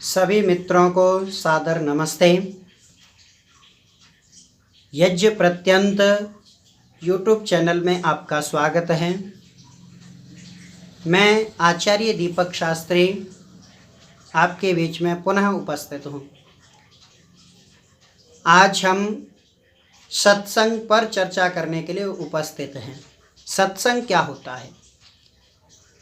सभी मित्रों को सादर नमस्ते। यज्ञ प्रत्यंत यूट्यूब चैनल में आपका स्वागत है। मैं आचार्य दीपक शास्त्री आपके बीच में पुनः उपस्थित हूँ। आज हम सत्संग पर चर्चा करने के लिए उपस्थित हैं। सत्संग क्या होता है?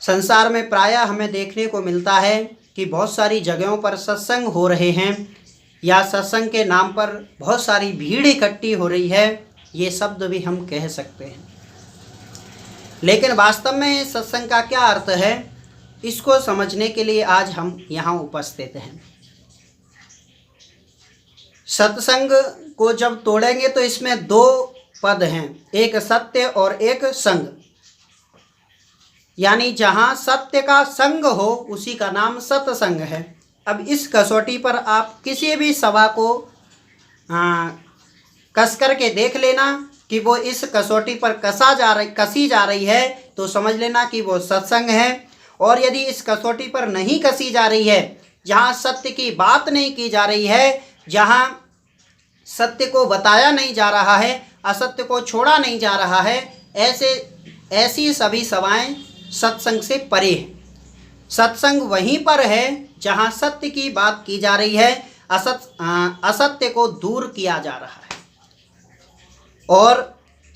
संसार में प्रायः हमें देखने को मिलता है कि बहुत सारी जगहों पर सत्संग हो रहे हैं या सत्संग के नाम पर बहुत सारी भीड़ इकट्ठी हो रही है। ये शब्द भी हम कह सकते हैं, लेकिन वास्तव में सत्संग का क्या अर्थ है, इसको समझने के लिए आज हम यहाँ उपस्थित हैं। सत्संग को जब तोड़ेंगे तो इसमें दो पद हैं, एक सत्य और एक संग। यानी जहाँ सत्य का संग हो उसी का नाम सत्संग है। अब इस कसौटी पर आप किसी भी सभा को कस कर के देख लेना कि वो इस कसौटी पर कसी जा रही है तो समझ लेना कि वो सत्संग है। और यदि इस कसौटी पर नहीं कसी जा रही है, जहाँ सत्य की बात नहीं की जा रही है, जहाँ सत्य को बताया नहीं जा रहा है, असत्य को छोड़ा नहीं जा रहा है, ऐसी सभी सभाएं सत्संग से परे है। सत्संग वहीं पर है जहाँ सत्य की बात की जा रही है, असत्य को दूर किया जा रहा है। और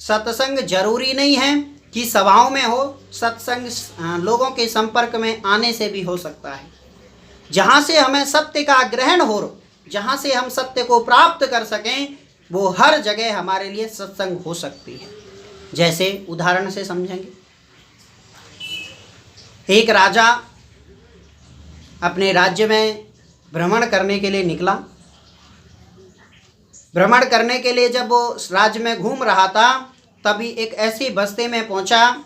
सत्संग जरूरी नहीं है कि सभाओं में हो, सत्संग लोगों के संपर्क में आने से भी हो सकता है। जहाँ से हमें सत्य का ग्रहण हो, जहाँ से हम सत्य को प्राप्त कर सकें, वो हर जगह हमारे लिए सत्संग हो सकती है। जैसे उदाहरण से समझेंगे। एक राजा अपने राज्य में भ्रमण करने के लिए निकला। भ्रमण करने के लिए जब वो राज्य में घूम रहा था, तभी एक ऐसी बस्ती में पहुंचा।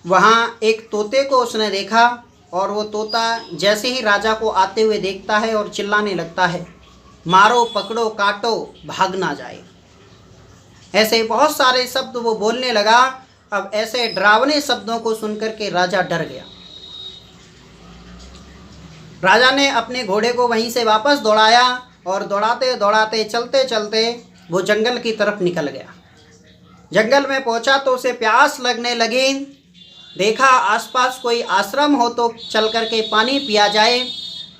वहाँ एक तोते को उसने देखा और वो तोता जैसे ही राजा को आते हुए देखता है और चिल्लाने लगता है, मारो, पकड़ो, काटो, भाग ना जाए। ऐसे बहुत सारे शब्द वो बोलने लगा। अब ऐसे डरावने शब्दों को सुनकर के राजा डर गया। राजा ने अपने घोड़े को वहीं से वापस दौड़ाया और दौड़ाते दौड़ाते चलते चलते वो जंगल की तरफ निकल गया। जंगल में पहुंचा तो उसे प्यास लगने लगी। देखा आसपास कोई आश्रम हो तो चल करके पानी पिया जाए,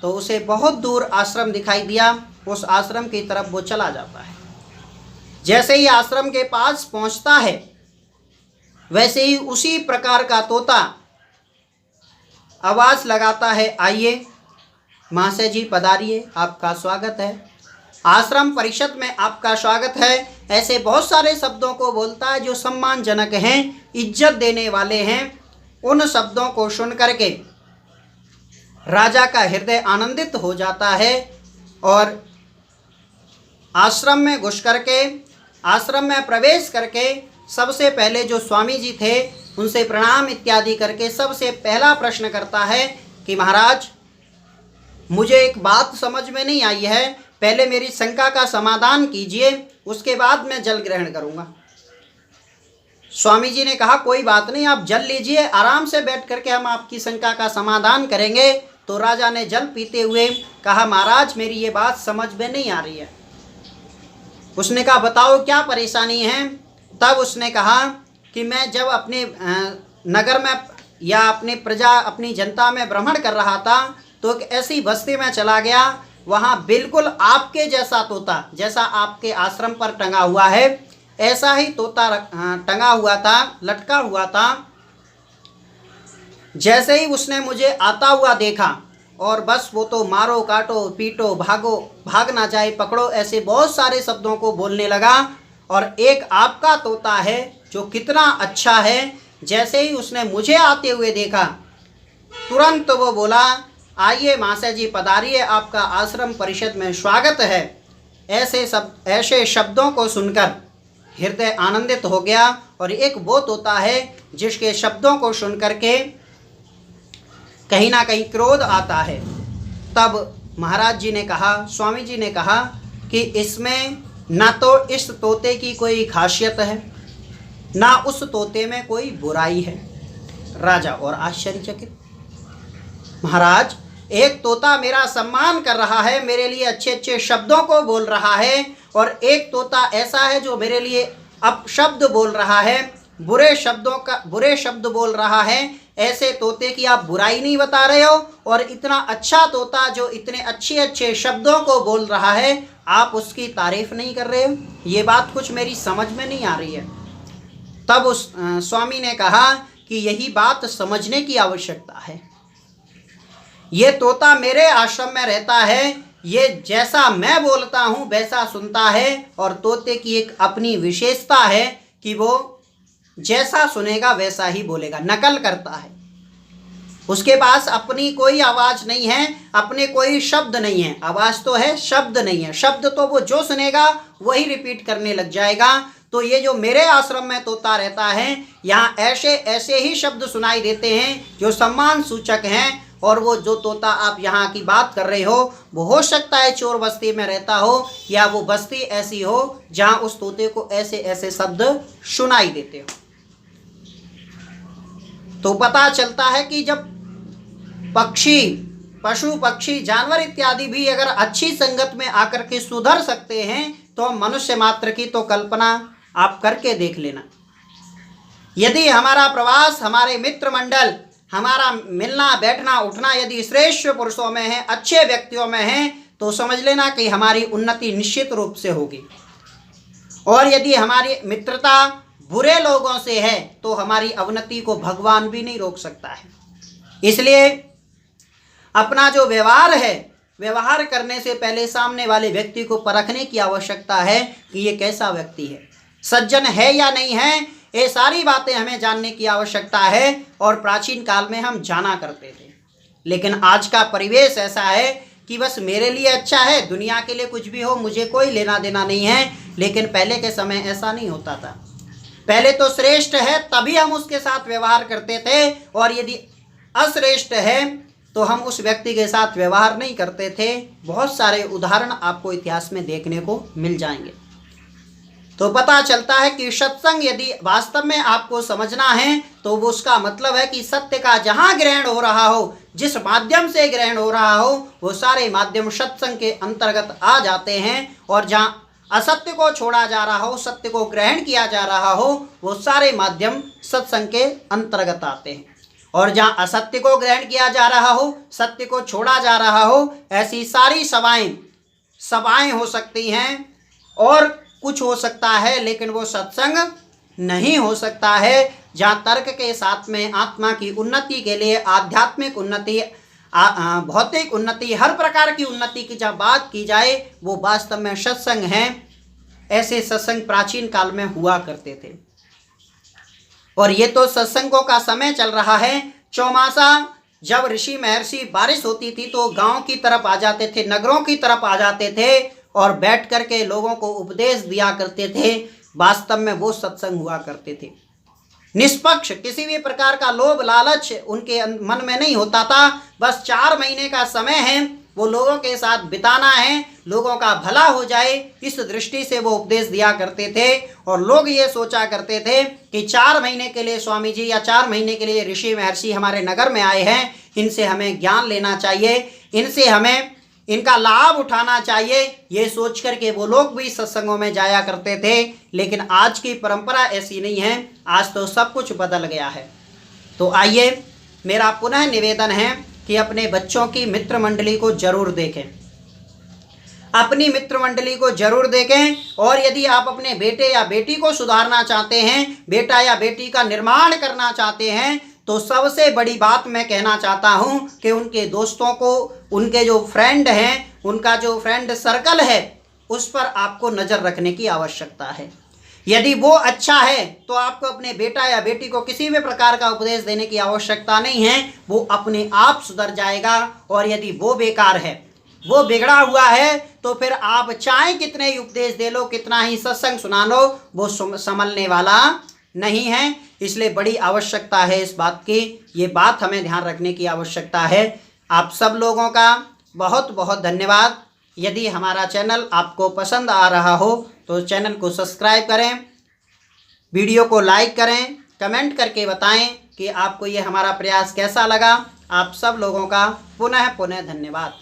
तो उसे बहुत दूर आश्रम दिखाई दिया। उस आश्रम की तरफ वो चला जाता है। जैसे ही आश्रम के पास पहुंचता है, वैसे ही उसी प्रकार का तोता आवाज़ लगाता है, आइए महाशय जी पधारिए, आपका स्वागत है, आश्रम परिषद में आपका स्वागत है। ऐसे बहुत सारे शब्दों को बोलता है जो सम्मानजनक हैं, इज्जत देने वाले हैं। उन शब्दों को सुन करके राजा का हृदय आनंदित हो जाता है और आश्रम में घुस करके, आश्रम में प्रवेश करके सबसे पहले जो स्वामी जी थे उनसे प्रणाम इत्यादि करके सबसे पहला प्रश्न करता है कि महाराज, मुझे एक बात समझ में नहीं आई है, पहले मेरी शंका का समाधान कीजिए, उसके बाद मैं जल ग्रहण करूंगा। स्वामी जी ने कहा, कोई बात नहीं, आप जल लीजिए, आराम से बैठ करके हम आपकी शंका का समाधान करेंगे। तो राजा ने जल पीते हुए कहा, महाराज मेरी ये बात समझ में नहीं आ रही है। उसने कहा, बताओ क्या परेशानी है। तब उसने कहा कि मैं जब अपने नगर में या अपनी जनता में भ्रमण कर रहा था तो एक ऐसी बस्ती में चला गया। वहाँ बिल्कुल आपके जैसा तोता, जैसा आपके आश्रम पर टंगा हुआ है, ऐसा ही तोता टंगा हुआ था, लटका हुआ था। जैसे ही उसने मुझे आता हुआ देखा और बस वो तो मारो, काटो, पीटो, भागो, भाग ना जाए, पकड़ो, ऐसे बहुत सारे शब्दों को बोलने लगा। और एक आपका तोता है जो कितना अच्छा है, जैसे ही उसने मुझे आते हुए देखा, तुरंत वो बोला, आइए महाशय जी पधारिए, आपका आश्रम परिषद में स्वागत है। ऐसे शब्दों को सुनकर हृदय आनंदित हो गया। और एक वो तोता है जिसके शब्दों को सुनकर के कहीं ना कहीं क्रोध आता है। तब महाराज जी ने कहा, स्वामी जी ने कहा कि इसमें ना तो इस तोते की कोई खासियत है, ना उस तोते में कोई बुराई है। राजा और आश्चर्यचकित, महाराज एक तोता मेरा सम्मान कर रहा है, मेरे लिए अच्छे अच्छे शब्दों को बोल रहा है, और एक तोता ऐसा है जो मेरे लिए अपशब्द बोल रहा है, बुरे शब्द बोल रहा है। ऐसे तोते की आप बुराई नहीं बता रहे हो, और इतना अच्छा तोता जो इतने अच्छे अच्छे शब्दों को बोल रहा है, आप उसकी तारीफ नहीं कर रहे हो। ये बात कुछ मेरी समझ में नहीं आ रही है। तब उस स्वामी ने कहा कि यही बात समझने की आवश्यकता है। ये तोता मेरे आश्रम में रहता है, ये जैसा मैं बोलता हूँ वैसा सुनता है, और तोते की एक अपनी विशेषता है कि वो जैसा सुनेगा वैसा ही बोलेगा, नकल करता है। उसके पास अपनी कोई आवाज़ नहीं है, अपने कोई शब्द नहीं है। आवाज़ तो है, शब्द नहीं है। शब्द तो वो जो सुनेगा वही रिपीट करने लग जाएगा। तो ये जो मेरे आश्रम में तोता रहता है, यहाँ ऐसे ऐसे ही शब्द सुनाई देते हैं जो सम्मान सूचक हैं। और वो जो तोता आप यहाँ की बात कर रहे हो वो सकता है चोर बस्ती में रहता हो, या वो बस्ती ऐसी हो जहाँ उस तोते को ऐसे ऐसे शब्द सुनाई देते हो। तो पता चलता है कि जब पक्षी, पशु पक्षी, जानवर इत्यादि भी अगर अच्छी संगत में आकर के सुधर सकते हैं, तो मनुष्य मात्र की तो कल्पना आप करके देख लेना। यदि हमारा प्रवास, हमारे मित्र मंडल, हमारा मिलना बैठना उठना यदि श्रेष्ठ पुरुषों में है, अच्छे व्यक्तियों में है, तो समझ लेना कि हमारी उन्नति निश्चित रूप से होगी। और यदि हमारी मित्रता बुरे लोगों से है तो हमारी अवनति को भगवान भी नहीं रोक सकता है। इसलिए अपना जो व्यवहार है, व्यवहार करने से पहले सामने वाले व्यक्ति को परखने की आवश्यकता है कि ये कैसा व्यक्ति है, सज्जन है या नहीं है। ये सारी बातें हमें जानने की आवश्यकता है, और प्राचीन काल में हम जाना करते थे। लेकिन आज का परिवेश ऐसा है कि बस मेरे लिए अच्छा है, दुनिया के लिए कुछ भी हो मुझे कोई लेना देना नहीं है। लेकिन पहले के समय ऐसा नहीं होता था। पहले तो श्रेष्ठ है तभी हम उसके साथ व्यवहार करते थे, और यदि अश्रेष्ठ है तो हम उस व्यक्ति के साथ व्यवहार नहीं करते थे। बहुत सारे उदाहरण आपको इतिहास में देखने को मिल जाएंगे। तो पता चलता है कि सत्संग यदि वास्तव में आपको समझना है तो वो उसका मतलब है कि सत्य का जहाँ ग्रहण हो रहा हो, जिस माध्यम से ग्रहण हो रहा हो, वो सारे माध्यम सत्संग के अंतर्गत आ जाते हैं। और जहाँ असत्य को छोड़ा जा रहा हो, सत्य को ग्रहण किया जा रहा हो, वो सारे माध्यम सत्संग के अंतर्गत आते हैं। और जहाँ असत्य को ग्रहण किया जा रहा हो, सत्य को छोड़ा जा रहा हो, ऐसी सारी सभाएं हो सकती हैं और कुछ हो सकता है, लेकिन वो सत्संग नहीं हो सकता है। जहाँ तर्क के साथ में आत्मा की उन्नति के लिए, आध्यात्मिक उन्नति, भौतिक उन्नति, हर प्रकार की उन्नति की जहाँ बात की जाए, वो वास्तव में सत्संग है। ऐसे सत्संग प्राचीन काल में हुआ करते थे। और ये तो सत्संगों का समय चल रहा है। चौमासा जब ऋषि महर्षि बारिश होती थी तो गांव की तरफ आ जाते थे, नगरों की तरफ आ जाते थे, और बैठ कर के लोगों को उपदेश दिया करते थे। वास्तव में वो सत्संग हुआ करते थे। निष्पक्ष, किसी भी प्रकार का लोभ लालच उनके मन में नहीं होता था। बस 4 महीने का समय है, वो लोगों के साथ बिताना है, लोगों का भला हो जाए, इस दृष्टि से वो उपदेश दिया करते थे। और लोग ये सोचा करते थे कि 4 महीने के लिए स्वामी जी या 4 महीने के लिए ऋषि महर्षि हमारे नगर में आए हैं, इनसे हमें ज्ञान लेना चाहिए, इनसे हमें इनका लाभ उठाना चाहिए। ये सोच करके वो लोग भी सत्संगों में जाया करते थे। लेकिन आज की परंपरा ऐसी नहीं है, आज तो सब कुछ बदल गया है। तो आइए, मेरा पुनः निवेदन है कि अपने बच्चों की मित्र मंडली को जरूर देखें, अपनी मित्र मंडली को जरूर देखें। और यदि आप अपने बेटे या बेटी को सुधारना चाहते हैं, बेटा या बेटी का निर्माण करना चाहते हैं, तो सबसे बड़ी बात मैं कहना चाहता हूं कि उनके दोस्तों को, उनके जो फ्रेंड हैं, उनका जो फ्रेंड सर्कल है, उस पर आपको नज़र रखने की आवश्यकता है। यदि वो अच्छा है तो आपको अपने बेटा या बेटी को किसी भी प्रकार का उपदेश देने की आवश्यकता नहीं है, वो अपने आप सुधर जाएगा। और यदि वो बेकार है, वो बिगड़ा हुआ है, तो फिर आप चाहे कितने ही उपदेश दे लो, कितना ही सत्संग सुना लो, वो संभलने वाला नहीं है। इसलिए बड़ी आवश्यकता है इस बात की, ये बात हमें ध्यान रखने की आवश्यकता है। आप सब लोगों का बहुत बहुत धन्यवाद। यदि हमारा चैनल आपको पसंद आ रहा हो तो चैनल को सब्सक्राइब करें, वीडियो को लाइक करें, कमेंट करके बताएं कि आपको ये हमारा प्रयास कैसा लगा। आप सब लोगों का पुनः पुनः धन्यवाद।